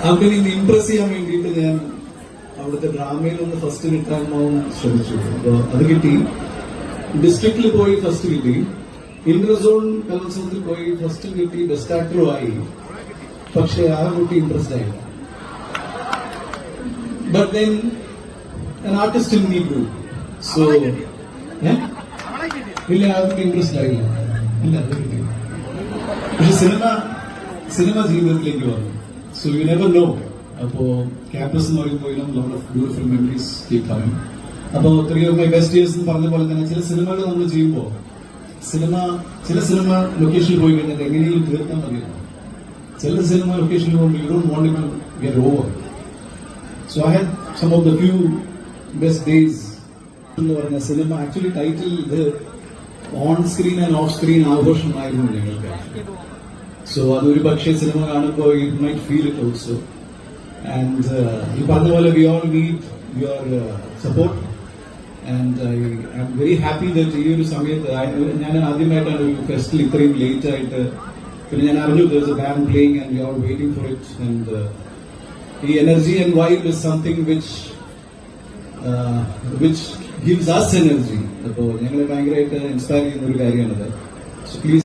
അങ്ങനെ ഇന്ന് ഇംപ്രസ് ചെയ്യാൻ വേണ്ടിയിട്ട് ഞാൻ അവിടുത്തെ ഡ്രാമയിൽ ഒന്ന് ഫസ്റ്റ് കിട്ടാമെന്ന് ശ്രമിച്ചു. അപ്പൊ അത് കിട്ടി. ഡിസ്ട്രിക്റ്റിൽ പോയി ഫസ്റ്റ് കിട്ടി. ഇന്റർസോൺ കലോത്സവത്തിൽ പോയി ഫസ്റ്റ് കിട്ടി. ബെസ്റ്റ് ആക്ടറും ആയി. പക്ഷെ ആ കുട്ടി ഇംപ്രസ്ഡ് ആയില്ല. But then an artist in me grew. So ഇല്ല, അതൊക്കെ ഇംപ്രസ്ഡ് ആയില്ല. ഇല്ല, അത് കിട്ടി. പക്ഷെ സിനിമ ജീവിതത്തിലേക്ക് വന്നു. So you never know. അപ്പോ ക്യാമ്പസ് എന്ന് പറയുമ്പോൾ lot of beautiful memories keep coming. അപ്പോ 3 of my best years എന്ന് പറഞ്ഞ പോലെ തന്നെ ചില സിനിമകൾ നമ്മൾ ചെയ്യുമ്പോൾ ചില സിനിമ ലൊക്കേഷനിൽ പോയി കഴിഞ്ഞാൽ എങ്ങനെയും തീർക്കാൻ മതി. ചില സിനിമ ലൊക്കേഷനിൽ പോകുമ്പോൾ you don't want to get over. So I had some of the few best days എന്ന് പറഞ്ഞ സിനിമ. ആക്ച്വലി ടൈറ്റിൽ ഇത് on screen and off screen ആഘോഷമായിരുന്നു ഞങ്ങൾക്ക്. സോ അതൊരു പക്ഷേ സിനിമ കാണുമ്പോൾ you might feel it also. And ഈ പറഞ്ഞ പോലെ we all need your support. And I am very happy that ഈ ഒരു സമയത്ത് ഞാൻ ആദ്യമായിട്ടാണ് ഒരു ഫെസ്റ്റിൽ ഇത്രയും ലേറ്റ് ആയിട്ട്. പിന്നെ ഞാൻ അറിഞ്ഞു there's a band playing and we are all waiting for it. And the energy and vibe is something which gives us energy. അപ്പോൾ ഞങ്ങളെ ഭയങ്കരമായിട്ട് ഇൻസ്പയർ ചെയ്യുന്ന ഒരു കാര്യമാണത്. So please